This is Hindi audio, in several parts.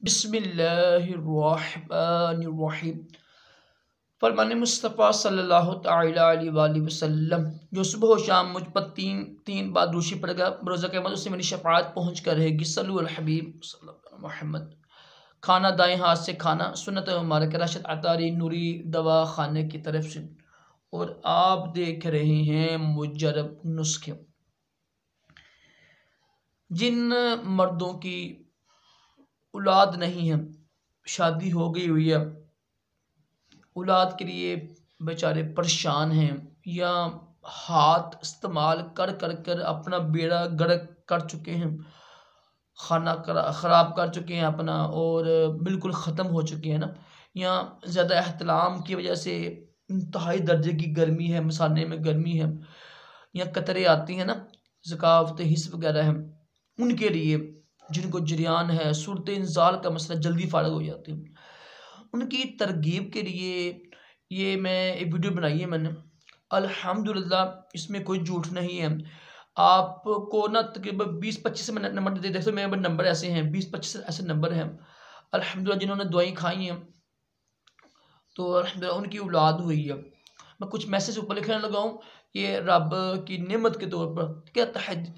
बिस्मिल्लाहिर्रहमानिर्रहीम। फरमान मुस्तफ़ा सल्लल्लाहु तआला अलैहि वसल्लम, जो सुबह व शाम मुझ पर तीन तीन बार दूषी पड़ेगा, रोज़ा क़यामत उससे मेरी शफ़ाअत पहुँच कर रहेगी। सल्लु अल हबीब सल्लल्लाहु अलैहि मोहम्मद। खाना दाएं हाथ से खाना, सुन्नत मुबारक, राशिद अतारी नूरी दवा खाने की तरफ से। और आप देख रहे हैं मुजरब नुस्खे। जिन मर्दों की औलाद नहीं है, शादी हो गई हुई है, औलाद के लिए बेचारे परेशान हैं, या हाथ इस्तेमाल कर कर कर अपना बेड़ा गर्क कर चुके हैं, खाना ख़राब कर चुके हैं अपना, और बिल्कुल ख़त्म हो चुके हैं ना, या ज़्यादा एहतलाम की वजह से इंतहाई दर्जे की गर्मी है, मसाले में गर्मी है, या कतरे आती हैं ना, ज़कावत हिस्स वगैरह है, उनके लिए जिनको जरियान है, सूरत इंज़ाल का मसला जल्दी फ़ारिग हो जाती है, उनकी तरगीब के लिए ये मैं एक वीडियो बनाई है मैंने। अल्हम्दुलिल्लाह इसमें कोई झूठ नहीं है। आपको ना तकरीबन 20-25 मैंने नंबर दे, देखो मेरे नंबर ऐसे हैं, 20-25 ऐसे नंबर हैं अल्हम्दुलिल्लाह जिन्होंने दवाई खाई हैं, तो अल्हम्दुलिल्लाह उनकी औलाद हुई है। मैं कुछ मैसेज ऊपर लिखने लगा हूँ, ये रब की नेमत के तौर पर, क्या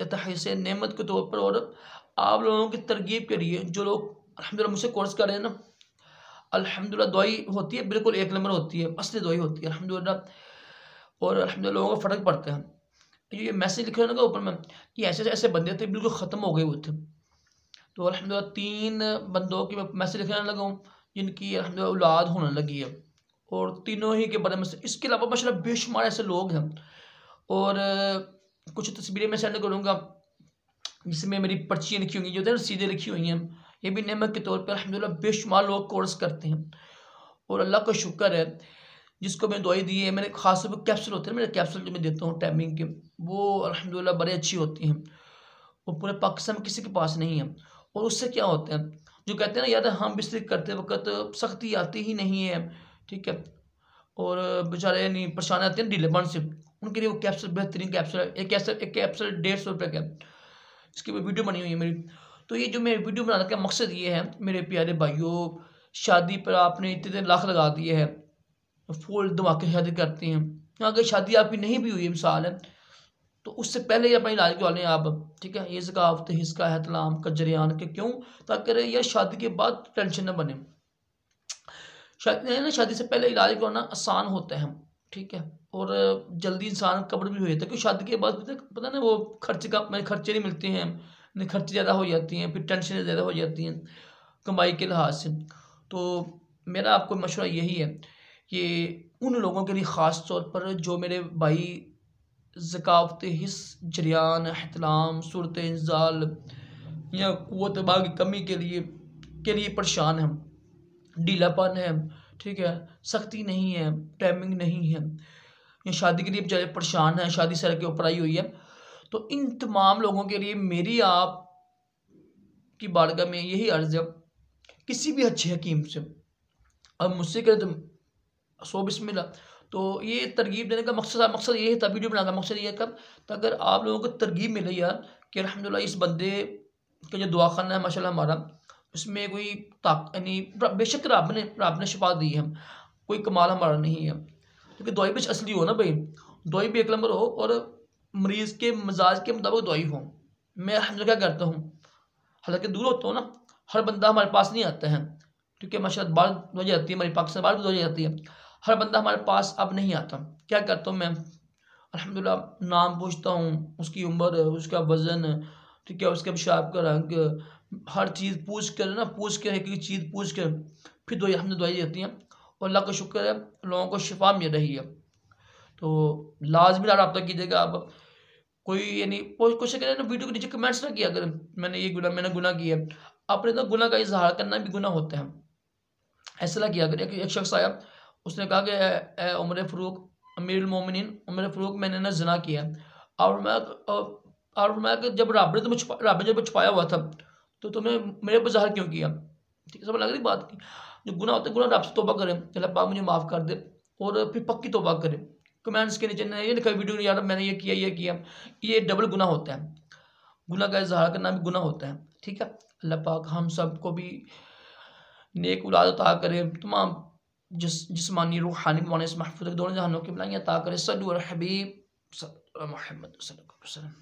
तहस नेमत के तौर पर, और आप लोगों की तरगीब के लिए जो लोग अल्हम्दुलिल्लाह मुझसे कोर्स कर रहे हैं ना, अल्हम्दुलिल्लाह दवाई होती है, बिल्कुल एक नंबर होती है, असली दवाई होती है अल्हम्दुलिल्लाह, और अल्हम्दुलिल्लाह लोगों का फ़र्क पड़ता है। ये मैसेज लिखे लगा ऊपर में कि ऐसे ऐसे बंदे थे बिल्कुल ख़त्म हो गए हुए थे, तो अल्हम्दुलिल्लाह 3 बंदों की मैं मैसेज लिखने लगा हूँ जिनकी अल्हम्दुलिल्लाह औलाद होने लगी है, और तीनों ही के बारे में इसके अलावा माशाल्लाह बेशुमार ऐसे लोग हैं। और कुछ तस्वीरें मैं सेंड करूँगा जिसमें मेरी पर्चियाँ लिखी होंगी, जो होते हैं सीधे लिखी हुई हैं, ये भी नेमत के तौर पर अल्हम्दुलिल्लाह बेशुमार लोग कोर्स करते हैं। और अल्लाह का शुक्र है जिसको मैं दवाई दी है, मैंने खास तौर पर कैप्सूल होते हैं, मेरे कैप्सूल जो मैं देता हूँ टाइमिंग के, वो अल्हम्दुलिल्लाह बड़े अच्छी होती हैं, वो पूरे पाकिस्तान में किसी के पास नहीं है। और उससे क्या होता है, जो कहते हैं ना यार हम बिस्तरी करते वक्त सख्ती आती ही नहीं है, ठीक है, और बेचारे यानी परेशान आते हैं ढीलेपन से, उनके लिए वो कैप्सूल बेहतरीन कैप्सूल है। एक कैप्सूल 150 रुपये का, इसकी वीडियो बनी हुई है मेरी। तो ये जो मैं वीडियो बनाने का मकसद ये है मेरे प्यारे भाइयों, शादी पर आपने इतने लाख लगा दिए हैं, फूल धमाके शादी करते हैं, अगर शादी आपकी नहीं भी हुई है मिसाल है, तो उससे पहले ही अपना इलाज करवा लें आप, ठीक है। ये ज़कावत हिस्सा एहतलाम का जरियान के क्यों, ताकि यार शादी के बाद टेंशन न बने। शादी से पहले इलाज करवाना आसान होता है, ठीक है, और जल्दी इंसान कब्र भी हो जाता है, क्योंकि शादी के बाद पता ना वो खर्चे नहीं मिलते हैं, नहीं खर्चे ज़्यादा हो जाती हैं, फिर टेंशन ज़्यादा हो जाती हैं कमाई के लिहाज से। तो मेरा आपको मशवरा यही है कि उन लोगों के लिए ख़ास तौर पर जो मेरे भाई ज़कावत हिस्स जरियान एहतलाम सूरत इंज़ाल या क़ुव्वत बाल की कमी के लिए परेशान हैं, ढीलापन है, ठीक है, सख्ती नहीं है, टाइमिंग नहीं है, या शादी के लिए बेचारे परेशान हैं, शादी सर के ऊपर आई हुई है, तो इन तमाम लोगों के लिए मेरी आप की बारगाह में यही अर्ज़ है, किसी भी अच्छे हकीम से अब मुझसे करें तो 100 बिस्मिल्लाह। तो ये तरगीब देने का मकसद ये था, वीडियो बनाने का मकसद ये था, तो अगर आप लोगों को तरगीब मिले यार कि अल्हम्दुलिल्लाह इस बंदे का जो दुआ खाना है माशाल्लाह हमारा, उसमें कोई यानी बेशक रब ने शिफा दी है, कोई कमाल हमारा नहीं है, क्योंकि दवाई भी असली हो ना भाई, दवाई भी एक नंबर हो, और मरीज़ के मिजाज के मुताबिक दवाई हो। मैं अल्हम्दुलिल्लाह क्या करता हूँ, हालांकि दूर होता हूँ ना, हर बंदा हमारे पास नहीं आता है, ठीक है, माशाल्लाह बाहर दवाई जाती है, हमारी पाकिस्तान बाहर भी दवाई जाती है, हर बंदा हमारे पास अब नहीं आता। क्या करता हूँ मैं, अल्हम्दुलिल्लाह नाम पूछता हूँ, उसकी उम्र, उसका वज़न, ठीक है, उसके पेशाब का रंग, हर चीज़ पूछ कर ना, पूछ कर एक एक चीज़ पूछ कर फिर हमने दवाई देती हैं, और अल्लाह का शुक्र है लोगों को शिफा मिल रही है। तो लाजमी रब्ता कीजिएगा आप, कोई यानी कुछ करें ना, वीडियो के नीचे कमेंट्स ना किया करें मैंने गुनाह किया, अपने तो गुनाह का इजहार करना भी गुनाह होता है, ऐसा ना किया करें कि एक शख्स आया, उसने कहा कि ए उमर फ़ारूक, अमीरुल मोमिनीन उमर फ़ारूक, मैंने ना ज़िना किया, और मैं कि जब रब ने जब छुपाया हुआ था, तो तुमने मेरे पर ज़ाहिर क्यों किया, ठीक है, समझ लग रही बात की। जो गुनाह होता है, गुनाह रब से तौबा करें, अल्लाह पाक मुझे माफ़ कर दे, और फिर पक्की तौबा करें। कमेंट्स के नीचे ये लिखा वीडियो यार मैंने ये किया, ये डबल गुनाह होता है, गुनाह का इजहार करना भी गुनाह होता है, ठीक है। अल्लाह पाक हम सबको भी नेक औलाद अता करे, तमाम जिस्मानी रूहानी माने से महफूज दोनों जहानों की भलाइयाँ अता करे। सल्लु अला हबीब मोहम्मद सल्लल्लाहु अलैहि वसल्लम।